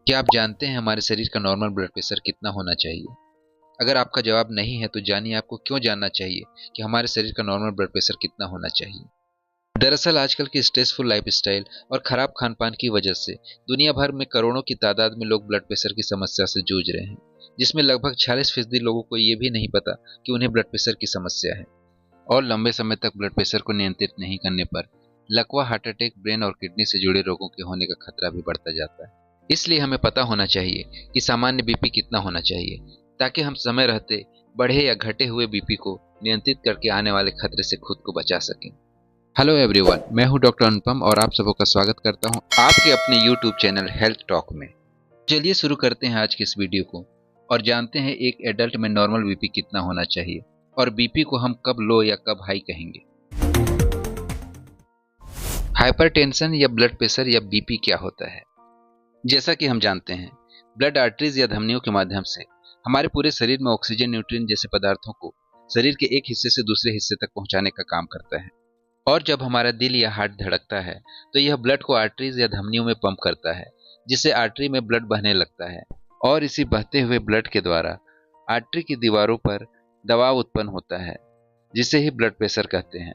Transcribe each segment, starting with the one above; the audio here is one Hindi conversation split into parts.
क्या आप जानते हैं हमारे शरीर का नॉर्मल ब्लड प्रेशर कितना होना चाहिए? अगर आपका जवाब नहीं है तो जानिए आपको क्यों जानना चाहिए कि हमारे शरीर का नॉर्मल ब्लड प्रेशर कितना होना चाहिए। दरअसल आजकल की स्ट्रेसफुल लाइफस्टाइल और खराब खान-पान की वजह से दुनिया भर में करोड़ों की तादाद में लोग ब्लड प्रेशर की समस्या से जूझ रहे हैं, जिसमें लगभग 46% लोगों को ये भी नहीं पता कि उन्हें ब्लड प्रेशर की समस्या है। और लंबे समय तक ब्लड प्रेशर को नियंत्रित नहीं करने पर लकवा, हार्ट अटैक, ब्रेन और किडनी से जुड़े रोगों के होने का खतरा भी बढ़ता जाता है। इसलिए हमें पता होना चाहिए कि सामान्य बीपी कितना होना चाहिए, ताकि हम समय रहते बढ़े या घटे हुए बीपी को नियंत्रित करके आने वाले खतरे से खुद को बचा सकें। हेलो एवरीवन, मैं हूं डॉक्टर अनुपम और आप सबों का स्वागत करता हूं आपके अपने यूट्यूब चैनल हेल्थ टॉक में। चलिए शुरू करते हैं आज की इस वीडियो को और जानते हैं एक एडल्ट में नॉर्मल बीपी कितना होना चाहिए और बीपी को हम कब लो या कब हाई कहेंगे। हाइपरटेंशन या ब्लड प्रेशर या बीपी क्या होता है? जैसा कि हम जानते हैं, ब्लड आर्टरीज या धमनियों के माध्यम से हमारे पूरे शरीर में ऑक्सीजन, न्यूट्रिएंट जैसे पदार्थों को शरीर के एक हिस्से से दूसरे हिस्से तक पहुंचाने का काम करता है। और जब हमारा दिल या हार्ट धड़कता है तो यह ब्लड को आर्टरीज या धमनियों में पंप करता है, जिससे आर्टरी में ब्लड बहने लगता है और इसी बहते हुए ब्लड के द्वारा आर्टरी की दीवारों पर दबाव उत्पन्न होता है, जिसे ही ब्लड प्रेशर कहते हैं।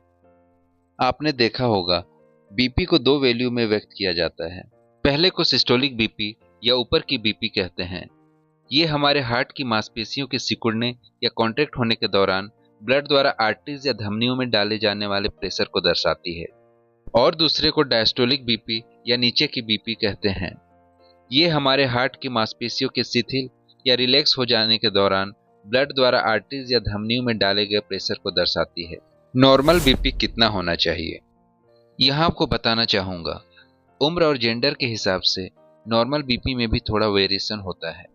आपने देखा होगा, बीपी को दो वैल्यू में व्यक्त किया जाता है। पहले को सिस्टोलिक बीपी या ऊपर की बीपी कहते हैं। ये हमारे हार्ट की मांसपेशियों के सिकुड़ने या कॉन्ट्रैक्ट होने के दौरान ब्लड द्वारा आर्टरीज या धमनियों में डाले जाने वाले प्रेशर को दर्शाती है। और दूसरे को डायस्टोलिक बीपी या नीचे की बीपी कहते हैं। ये हमारे हार्ट की मांसपेशियों के शिथिल या रिलैक्स हो जाने के दौरान ब्लड द्वारा आर्टरीज या धमनियों में डाले गए प्रेशर को दर्शाती है। नॉर्मल बीपी कितना होना चाहिए? यहाँ आपको बताना चाहूँगा, उम्र और जेंडर के हिसाब से नॉर्मल बीपी में भी थोड़ा वेरिएशन होता है।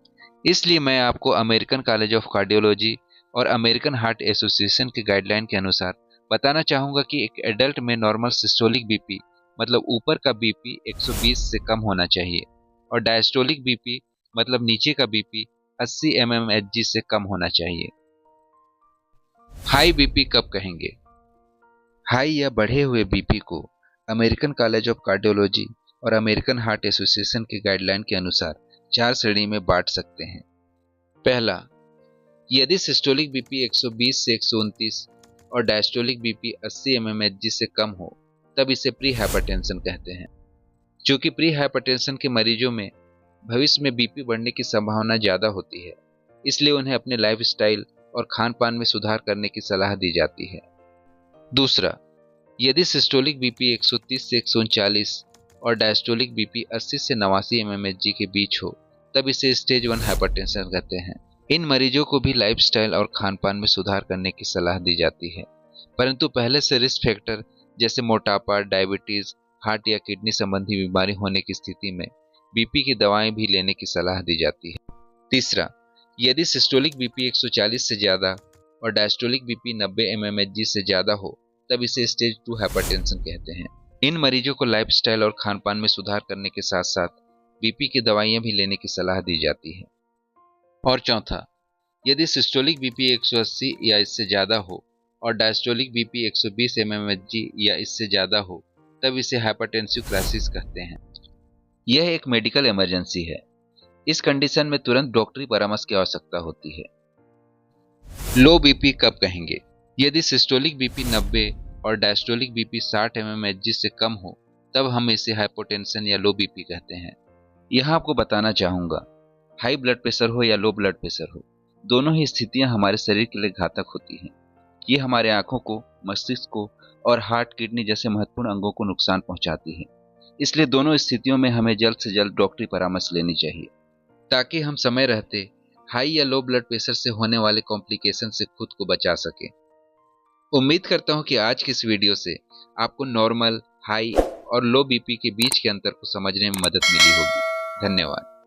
इसलिए मैं आपको अमेरिकन कॉलेज ऑफ कार्डियोलॉजी और अमेरिकन हार्ट एसोसिएशन के गाइडलाइन के अनुसार बताना चाहूँगा कि एक एडल्ट में नॉर्मल सिस्टोलिक बीपी मतलब ऊपर का बीपी 120 से कम होना चाहिए और डायस्टोलिक बीपी मतलब नीचे का बीपी 80 mmHg से कम होना चाहिए। हाई बीपी कब कहेंगे? हाई या बढ़े हुए बीपी को अमेरिकन कॉलेज ऑफ कार्डियोलॉजी और अमेरिकन हार्ट एसोसिएशन के गाइडलाइन के अनुसार 4 श्रेणी में बांट सकते हैं। पहला, यदि सिस्टोलिक बीपी 120 से 129 और डायस्टोलिक बीपी 80 mmHg से कम हो, तब इसे प्री हाइपरटेंशन कहते हैं। चूंकि प्री हाइपरटेंशन के मरीजों में भविष्य में बीपी बढ़ने की संभावना ज्यादा होती है, इसलिए उन्हें अपने लाइफस्टाइल और खान पान में सुधार करने की सलाह दी जाती है। दूसरा, यदि सिस्टोलिक बीपी 130 से 139 और डायस्टोलिक बीपी 80 से 89 mmHg के बीच हो, तब इसे स्टेज 1 हाइपरटेंशन कहते हैं। इन मरीजों को भी लाइफस्टाइल और खान-पान में सुधार करने की सलाह दी जाती है, परंतु पहले से रिस्क फैक्टर जैसे मोटापा, डायबिटीज, हार्ट या किडनी संबंधी बीमारी होने की स्थिति में बीपी की दवाएं भी लेने की सलाह दी जाती है। तीसरा, यदि सिस्टोलिक बीपी 140 से ज्यादा और डायस्टोलिक बीपी 90 mmHg से ज्यादा हो, तब इसे स्टेज 2 हाइपरटेंशन कहते हैं। इन मरीजों को लाइफस्टाइल और खान-पान में सुधार करने के साथ साथ बीपी की दवाइयां भी लेने की सलाह दी जाती है। और चौथा, यदि सिस्टोलिक बीपी 180 या इससे ज्यादा हो और डायस्टोलिक बीपी 120 mmHg या इससे ज्यादा हो, तब इसे हाइपरटेंसिव क्राइसिस कहते हैं। यह एक मेडिकल इमरजेंसी है। इस कंडीशन में तुरंत डॉक्टरी परामर्श की आवश्यकता होती है। लो बीपी कब कहेंगे? यदि सिस्टोलिक बीपी 90 और डायस्टोलिक बीपी 60 mmHg से कम हो, तब हम इसे हाइपोटेंशन या लो बीपी कहते हैं। यहाँ आपको बताना चाहूँगा, हाई ब्लड प्रेशर हो या लो ब्लड प्रेशर हो, दोनों ही स्थितियाँ हमारे शरीर के लिए घातक होती हैं। ये हमारे आंखों को, मस्तिष्क को और हार्ट, किडनी जैसे महत्वपूर्ण अंगों को नुकसान पहुँचाती है। इसलिए दोनों स्थितियों में हमें जल्द से जल्द डॉक्टरी परामर्श लेनी चाहिए, ताकि हम समय रहते हाई या लो ब्लड प्रेशर से होने वाले कॉम्प्लिकेशन से खुद को बचा सकें। उम्मीद करता हूँ कि आज की इस वीडियो से आपको नॉर्मल, हाई और लो बीपी के बीच के अंतर को समझने में मदद मिली होगी। धन्यवाद।